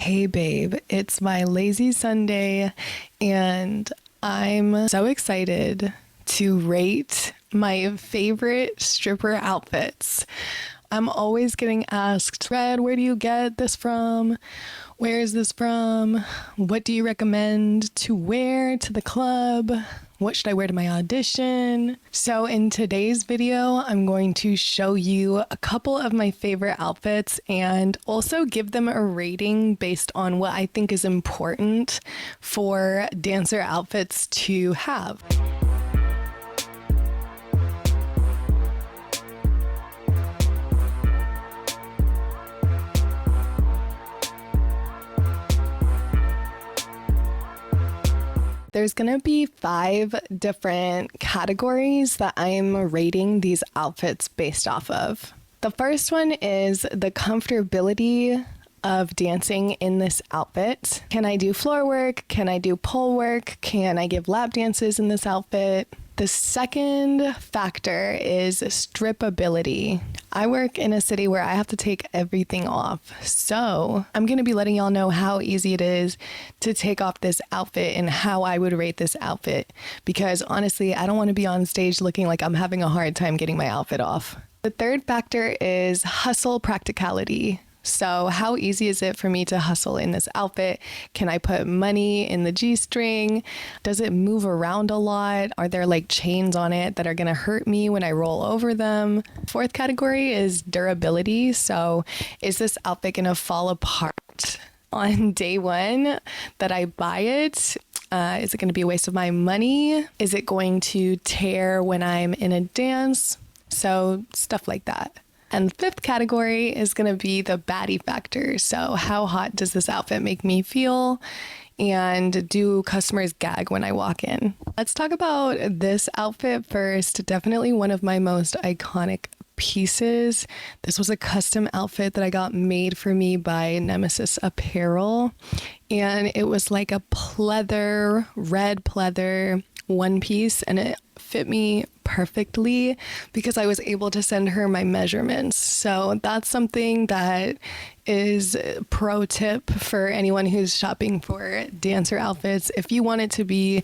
Hey babe, it's my lazy Sunday and I'm so excited to rate my favorite stripper outfits. I'm always getting asked, Red, where do you get this from? Where is this from? What do you recommend to wear to the club? What should I wear to my audition? So in today's video, I'm going to show you a couple of my favorite outfits and also give them a rating based on what I think is important for dancer outfits to have. There's gonna be 5 different categories that I'm rating these outfits based off of. The first one is the comfortability of dancing in this outfit. Can I do floor work? Can I do pole work? Can I give lap dances in this outfit? The second factor is strippability. I work in a city where I have to take everything off. So I'm going to be letting y'all know how easy it is to take off this outfit and how I would rate this outfit. Because honestly, I don't want to be on stage looking like I'm having a hard time getting my outfit off. The third factor is hustle practicality. So how easy is it for me to hustle in this outfit? Can I put money in the G-string? Does it move around a lot? Are there like chains on it that are gonna hurt me when I roll over them? Fourth category is durability. So is this outfit gonna fall apart on day one that I buy it? Is it gonna be a waste of my money? Is it going to tear when I'm in a dance? So stuff like that. And the fifth category is going to be the baddie factor. So how hot does this outfit make me feel? And do customers gag when I walk in? Let's talk about this outfit first. Definitely one of my most iconic pieces. This was a custom outfit that I got made for me by Nemesis apparel. And it was like a pleather, red pleather one piece, and it fit me perfectly because I was able to send her my measurements. So that's something that is pro tip for anyone who's shopping for dancer outfits. If you want it to be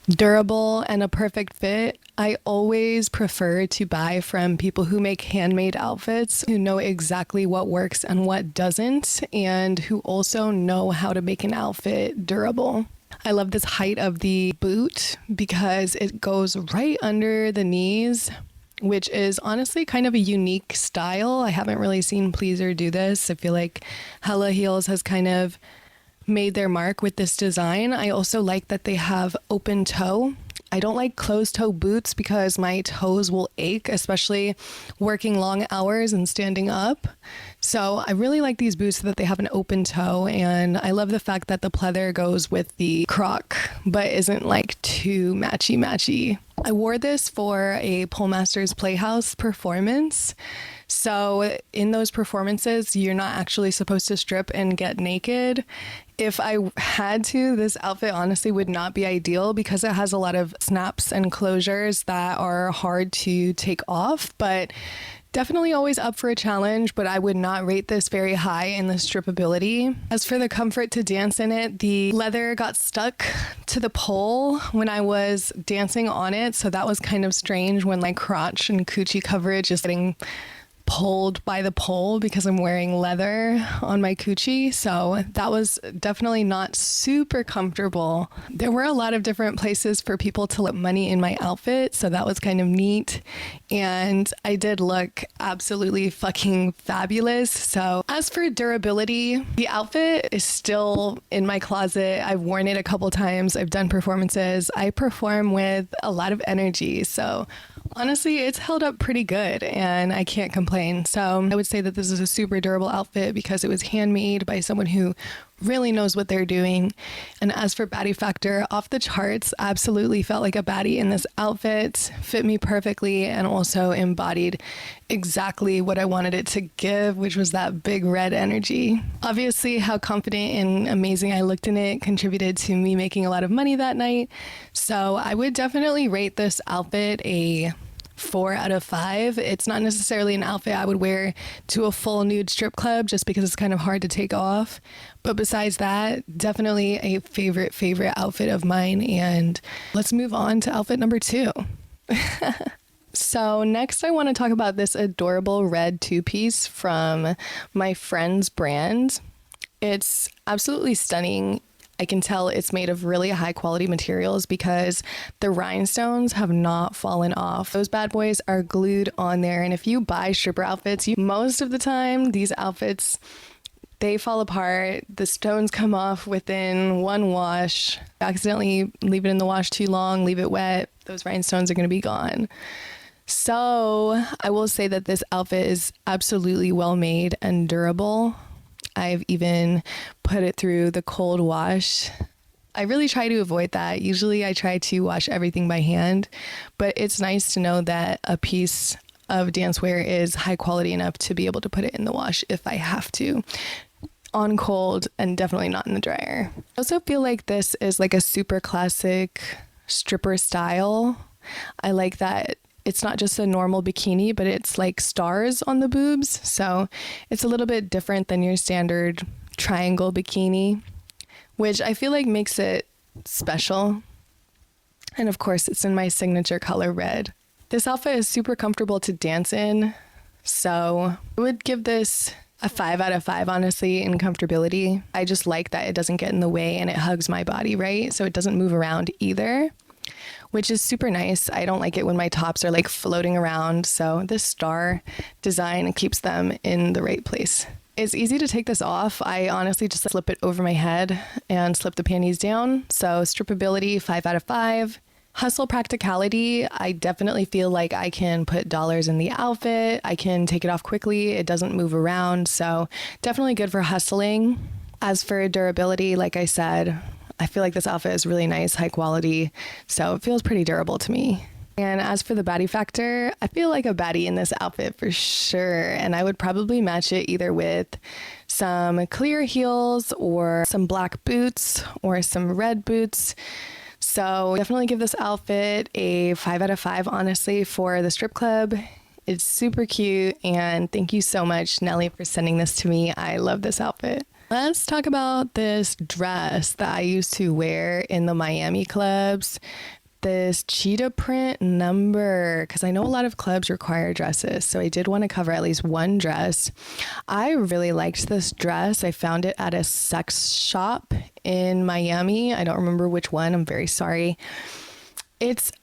durable and a perfect fit, I always prefer to buy from people who make handmade outfits, who know exactly what works and what doesn't, and who also know how to make an outfit durable. I love this height of the boot because it goes right under the knees, which is honestly kind of a unique style. I haven't really seen Pleaser do this. I feel like Hella Heels has kind of made their mark with this design. I also like that they have open toe. I don't like closed toe boots because my toes will ache, especially working long hours and standing up. So I really like these boots so that they have an open toe, and I love the fact that the pleather goes with the croc, but isn't like too matchy. I wore this for a Pole Masters Playhouse performance. So in those performances, you're not actually supposed to strip and get naked. If I had to, this outfit honestly would not be ideal because it has a lot of snaps and closures that are hard to take off, but definitely always up for a challenge, but I would not rate this very high in the strippability. As for the comfort to dance in it, the leather got stuck to the pole when I was dancing on it, so that was kind of strange when my crotch and coochie coverage is getting pulled by the pole because I'm wearing leather on my coochie. So that was definitely not super comfortable. There were a lot of different places for people to put money in my outfit, so that was kind of neat. And I did look absolutely fucking fabulous. So as for durability, the outfit is still in my closet. I've worn it a couple times. I've done performances. I perform with a lot of energy. So honestly, it's held up pretty good and I can't complain. So I would say that this is a super durable outfit because it was handmade by someone who really knows what they're doing. And as for baddie factor, off the charts, absolutely felt like a baddie in this outfit, fit me perfectly, and also embodied exactly what I wanted it to give, which was that big red energy. Obviously, how confident and amazing I looked in it contributed to me making a lot of money that night. So I would definitely rate this outfit a 4 out of 5. It's not necessarily an outfit I would wear to a full nude strip club just because it's kind of hard to take off. But besides that, definitely a favorite outfit of mine. And let's move on to outfit number 2. So next I want to talk about this adorable red two-piece from my friend's brand. It's absolutely stunning. I can tell it's made of really high quality materials because the rhinestones have not fallen off. Those bad boys are glued on there. And if you buy stripper outfits, most of the time these outfits, they fall apart. The stones come off within one wash. Accidentally leave it in the wash too long, leave it wet, those rhinestones are going to be gone. So I will say that this outfit is absolutely well made and durable. I've even put it through the cold wash. I really try to avoid that. Usually I try to wash everything by hand, but it's nice to know that a piece of dancewear is high quality enough to be able to put it in the wash if I have to, on cold and definitely not in the dryer. I also feel like this is like a super classic stripper style. I like that it's not just a normal bikini, but it's like stars on the boobs. So it's a little bit different than your standard triangle bikini, which I feel like makes it special. And of course, it's in my signature color red. This outfit is super comfortable to dance in. So I would give this a 5 out of 5, honestly, in comfortability. I just like that it doesn't get in the way and it hugs my body, right? So it doesn't move around either, which is super nice. I don't like it when my tops are like floating around. So this star design keeps them in the right place. It's easy to take this off. I honestly just slip it over my head and slip the panties down. So strippability, 5 out of 5. Hustle practicality, I definitely feel like I can put dollars in the outfit. I can take it off quickly. It doesn't move around. So definitely good for hustling. As for durability, like I said, I feel like this outfit is really nice, high quality, so it feels pretty durable to me. And as for the baddie factor, I feel like a baddie in this outfit for sure, and I would probably match it either with some clear heels or some black boots or some red boots. So definitely give this outfit a 5 out of 5, honestly, for the strip club. It's super cute, and thank you so much, Nelly, for sending this to me. I love this outfit. Let's talk about this dress that I used to wear in the Miami clubs. This cheetah print number, because I know a lot of clubs require dresses, so I did want to cover at least one dress. I really liked this dress. I found it at a sex shop in Miami. I don't remember which one. I'm very sorry. It's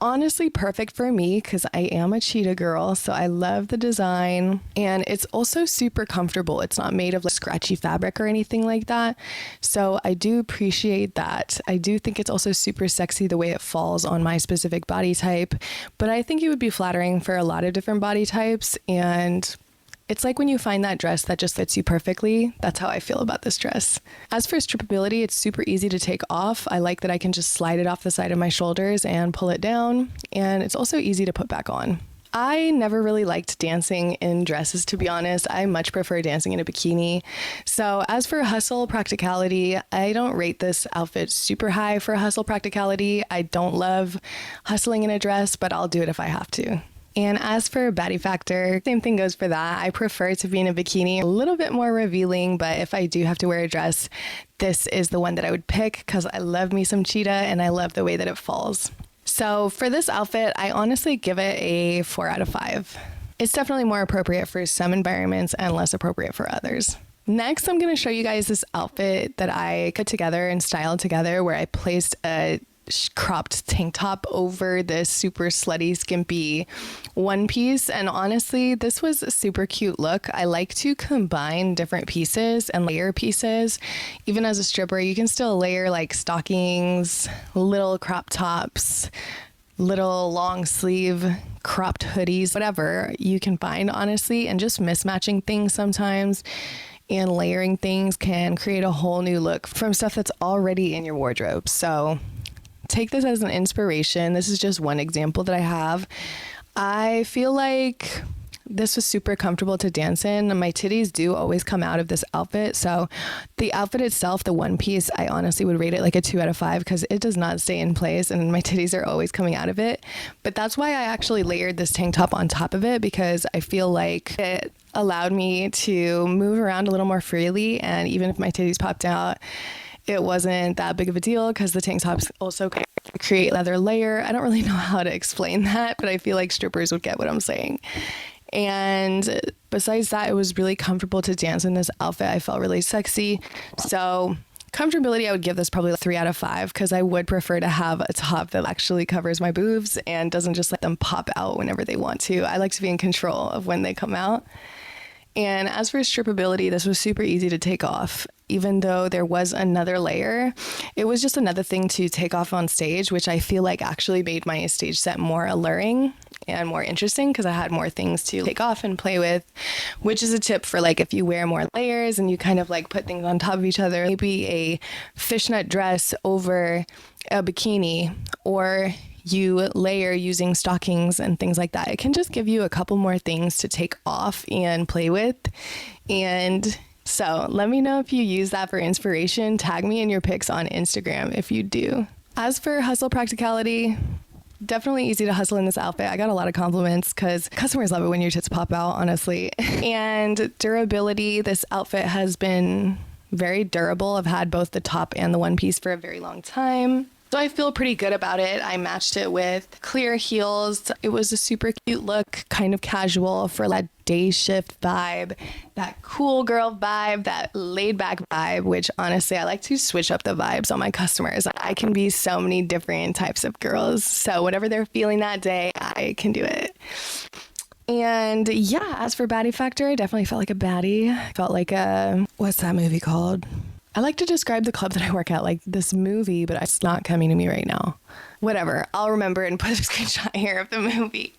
honestly perfect for me because I am a cheetah girl, so I love the design, and it's also super comfortable. It's not made of like scratchy fabric or anything like that, so I do appreciate that. I do think it's also super sexy the way it falls on my specific body type, but I think it would be flattering for a lot of different body types, and it's like when you find that dress that just fits you perfectly. That's how I feel about this dress. As for strippability, it's super easy to take off. I like that I can just slide it off the side of my shoulders and pull it down. And it's also easy to put back on. I never really liked dancing in dresses, to be honest. I much prefer dancing in a bikini. So as for hustle practicality, I don't rate this outfit super high for hustle practicality. I don't love hustling in a dress, but I'll do it if I have to. And as for baddie factor, same thing goes for that. I prefer to be in a bikini, a little bit more revealing, but if I do have to wear a dress, this is the one that I would pick because I love me some cheetah and I love the way that it falls. So for this outfit, I honestly give it a 4 out of 5. It's definitely more appropriate for some environments and less appropriate for others. Next, I'm going to show you guys this outfit that I cut together and styled together where I placed a cropped tank top over this super slutty skimpy one piece, and honestly this was a super cute look. I like to combine different pieces and layer pieces. Even as a stripper, you can still layer like stockings, little crop tops, little long sleeve cropped hoodies, whatever you can find, honestly, and just mismatching things sometimes and layering things can create a whole new look from stuff that's already in your wardrobe. So take this as an inspiration. This is just one example that I have. I feel like This was super comfortable to dance in. My titties do always come out of this outfit. So the outfit itself, the one piece, I honestly would rate it like a 2 out of 5 because it does not stay in place and my titties are always coming out of it. But that's why I actually layered this tank top on top of it, because I feel like it allowed me to move around a little more freely. And even if my titties popped out, it wasn't that big of a deal because the tank tops also create another layer. I don't really know how to explain that, but I feel like strippers would get what I'm saying. And besides that, it was really comfortable to dance in this outfit. I felt really sexy. So comfortability, I would give this probably a 3 out of 5 because I would prefer to have a top that actually covers my boobs and doesn't just let them pop out whenever they want to. I like to be in control of when they come out. And as for strippability, this was super easy to take off. Even though there was another layer, it was just another thing to take off on stage, which I feel like actually made my stage set more alluring and more interesting because I had more things to take off and play with, which is a tip for like if you wear more layers and you kind of like put things on top of each other, maybe a fishnet dress over a bikini, or you layer using stockings and things like that. It can just give you a couple more things to take off and play with. And so let me know if you use that for inspiration. Tag me in your pics on Instagram if you do. As for hustle practicality, definitely easy to hustle in this outfit. I got a lot of compliments because customers love it when your tits pop out, honestly. And durability, this outfit has been very durable. I've had both the top and the one piece for a very long time. So I feel pretty good about it. I matched it with clear heels. It was a super cute look, kind of casual for that day shift vibe, that cool girl vibe, that laid back vibe, which honestly, I like to switch up the vibes on my customers. I can be so many different types of girls. So whatever they're feeling that day, I can do it. And yeah, as for baddie factor, I definitely felt like a baddie. I felt like what's that movie called? I like to describe the club that I work at like this movie, but it's not coming to me right now. Whatever, I'll remember and put a screenshot here of the movie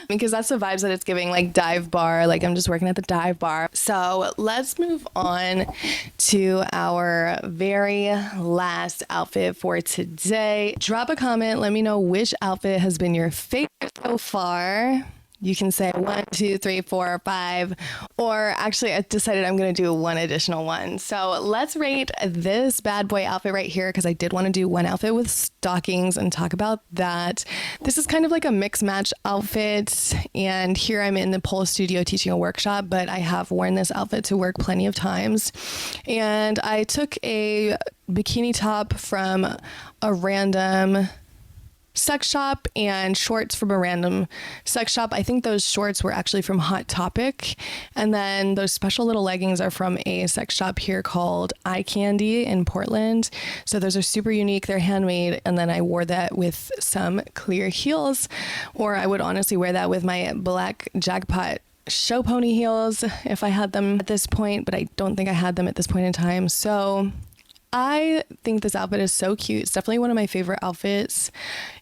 because that's the vibes that it's giving, like dive bar, like I'm just working at the dive bar. So let's move on to our very last outfit for today. Drop a comment, let me know which outfit has been your favorite so far. You can say 1, 2, 3, 4, 5, or actually I decided I'm going to do one additional one. So let's rate this bad boy outfit right here because I did want to do one outfit with stockings and talk about that. This is kind of like a mix match outfit, and here I'm in the pole studio teaching a workshop, but I have worn this outfit to work plenty of times. And I took a bikini top from a random sex shop and shorts from a random sex shop. I think those shorts were actually from Hot Topic. And then those special little leggings are from a sex shop here called Eye Candy in Portland. So those are super unique. They're handmade. And then I wore that with some clear heels, or I would honestly wear that with my black Jackpot show pony heels if I had them at this point, but I don't think I had them at this point in time. So I think this outfit is so cute. It's definitely one of my favorite outfits.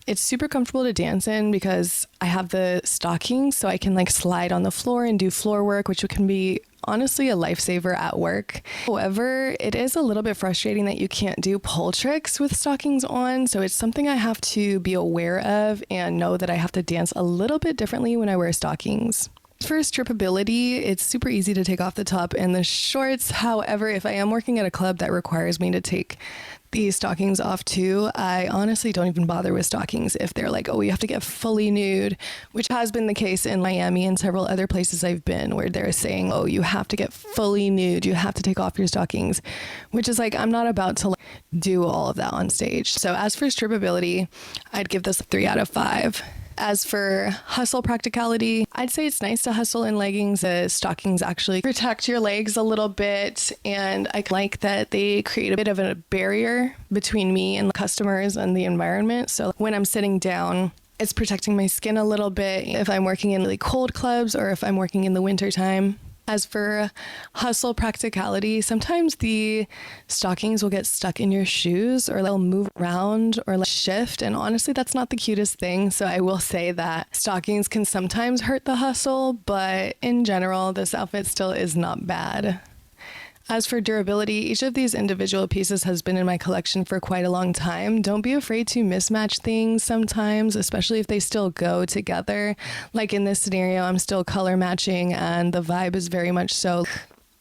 It's super comfortable to dance in because I have the stockings, so I can like slide on the floor and do floor work, which can be honestly a lifesaver at work. However, it is a little bit frustrating that you can't do pole tricks with stockings on, so it's something I have to be aware of and know that I have to dance a little bit differently when I wear stockings. For strippability, it's super easy to take off the top and the shorts. However, if I am working at a club that requires me to take these stockings off too, I honestly don't even bother with stockings if they're like, oh, you have to get fully nude, which has been the case in Miami and several other places I've been where they're saying, oh, you have to get fully nude, you have to take off your stockings, which is like, I'm not about to do all of that on stage. So as for strippability, I'd give this a 3 out of 5. As for hustle practicality, I'd say it's nice to hustle in leggings. The stockings actually protect your legs a little bit, and I like that they create a bit of a barrier between me and the customers and the environment. So when I'm sitting down, it's protecting my skin a little bit if I'm working in really cold clubs or if I'm working in the winter time. As for hustle practicality, sometimes the stockings will get stuck in your shoes or they'll move around or shift. And honestly, that's not the cutest thing. So I will say that stockings can sometimes hurt the hustle, but in general, this outfit still is not bad. As for durability, each of these individual pieces has been in my collection for quite a long time. Don't be afraid to mismatch things sometimes, especially if they still go together. Like in this scenario, I'm still color matching and the vibe is very much so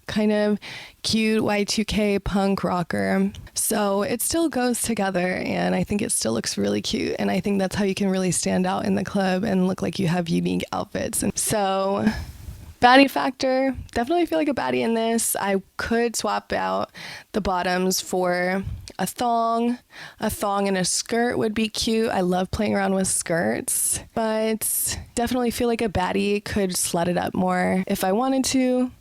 kind of cute Y2K punk rocker. So it still goes together and I think it still looks really cute. And I think that's how you can really stand out in the club and look like you have unique outfits. And so baddie factor, definitely feel like a baddie in this. I could swap out the bottoms for a thong. A thong and a skirt would be cute. I love playing around with skirts, but definitely feel like a baddie could slut it up more if I wanted to,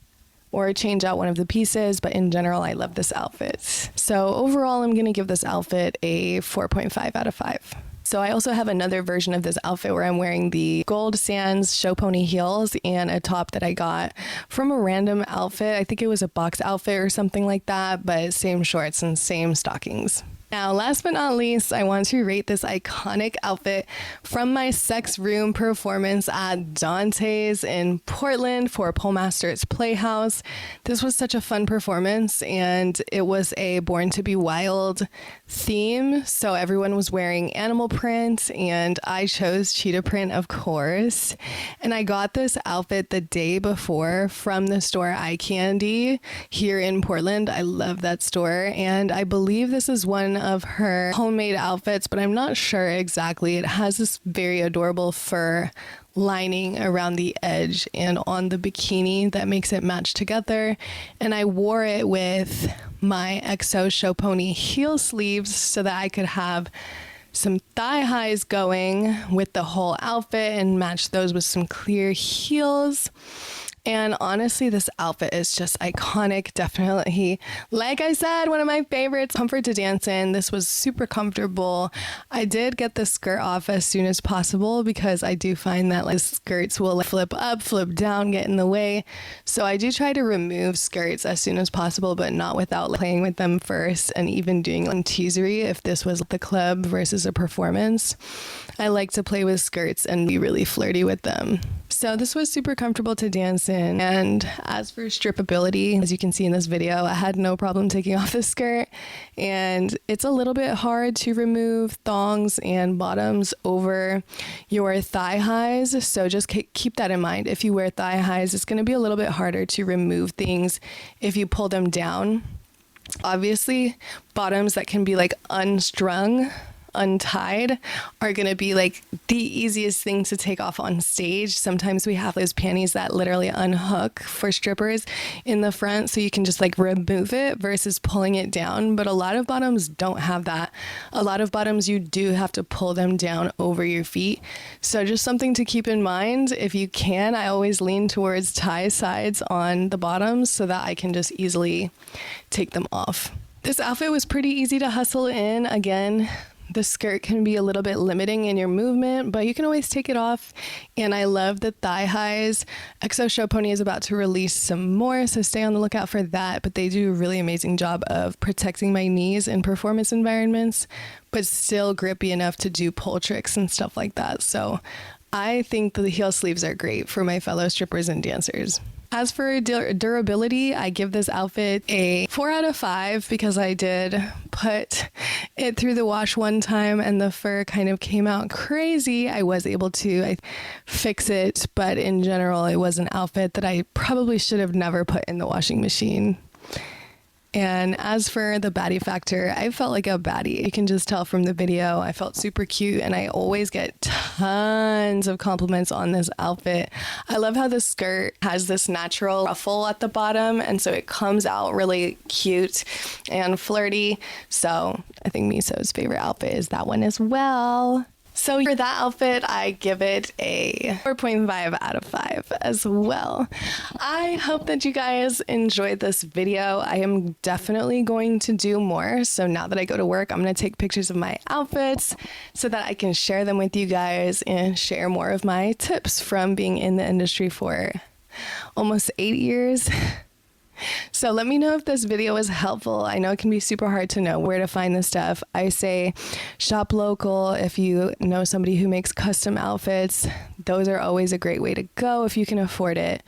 or change out one of the pieces, but in general, I love this outfit. So overall, I'm gonna give this outfit a 4.5 out of 5. So I also have another version of this outfit where I'm wearing the gold sands show pony heels and a top that I got from a random outfit. I think it was a box outfit or something like that, but same shorts and same stockings. Now, last but not least, I want to rate this iconic outfit from my sex room performance at Dante's in Portland for Pole Masters Playhouse. This was such a fun performance, and it was a Born to Be Wild theme. So everyone was wearing animal print, and I chose cheetah print, of course. And I got this outfit the day before from the store Eye Candy here in Portland. I love that store, and I believe this is one of her homemade outfits, but I'm not sure exactly. It has this very adorable fur lining around the edge and on the bikini that makes it match together. And I wore it with my XO show pony heel sleeves so that I could have some thigh highs going with the whole outfit and match those with some clear heels. And honestly, this outfit is just iconic, definitely. Like I said, one of my favorites, comfort to dance in. This was super comfortable. I did get the skirt off as soon as possible because I do find that like skirts will flip up, flip down, get in the way. So I do try to remove skirts as soon as possible, but not without playing with them first and even doing teasery if this was the club versus a performance. I like to play with skirts and be really flirty with them. So this was super comfortable to dance in. And as for strippability, as you can see in this video, I had no problem taking off the skirt. And it's a little bit hard to remove thongs and bottoms over your thigh highs. So just keep that in mind. If you wear thigh highs, it's going to be a little bit harder to remove things if you pull them down. Obviously, bottoms that can be like unstrung, untied are going to be like the easiest thing to take off on stage. Sometimes we have those panties that literally unhook for strippers in the front so you can just like remove it versus pulling it down. But a lot of bottoms don't have that. A lot of bottoms you do have to pull them down over your feet. So just something to keep in mind. If you can, I always lean towards tie sides on the bottoms so that I can just easily take them off. This outfit was pretty easy to hustle in. Again, the skirt can be a little bit limiting in your movement, but you can always take it off. And I love the thigh highs. XO Show Pony is about to release some more, so stay on the lookout for that. But they do a really amazing job of protecting my knees in performance environments, but still grippy enough to do pole tricks and stuff like that. So I think the heel sleeves are great for my fellow strippers and dancers. As for durability, I give this outfit a 4 out of 5 because I did put it through the wash one time and the fur kind of came out crazy. I was able to fix it, but in general, it was an outfit that I probably should have never put in the washing machine. And as for the baddie factor, I felt like a baddie. You can just tell from the video, I felt super cute and I always get tons of compliments on this outfit. I love how the skirt has this natural ruffle at the bottom and so it comes out really cute and flirty. So I think Miso's favorite outfit is that one as well. So for that outfit, I give it a 4.5 out of 5 as well. I hope that you guys enjoyed this video. I am definitely going to do more. So now that I go to work, I'm going to take pictures of my outfits so that I can share them with you guys and share more of my tips from being in the industry for almost 8 years. So let me know if this video was helpful. I know it can be super hard to know where to find this stuff. I say shop local. If you know somebody who makes custom outfits, those are always a great way to go if you can afford it.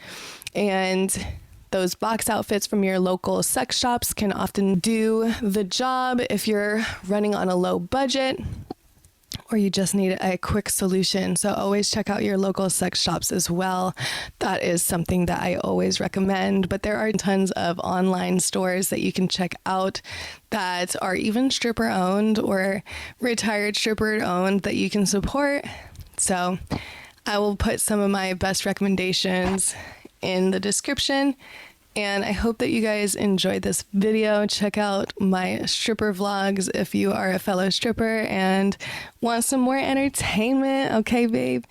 And Those box outfits from your local sex shops can often do the job if you're running on a low budget or you just need a quick solution. So always check out your local sex shops as well. That is something that I always recommend. But there are tons of online stores that you can check out that are even stripper owned or retired stripper owned that you can support. So I will put some of my best recommendations in the description. And I hope that you guys enjoyed this video. Check out my stripper vlogs if you are a fellow stripper and want some more entertainment. Okay, babe.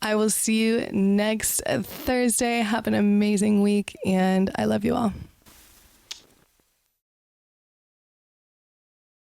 I will see you next Thursday. Have an amazing week, and I love you all.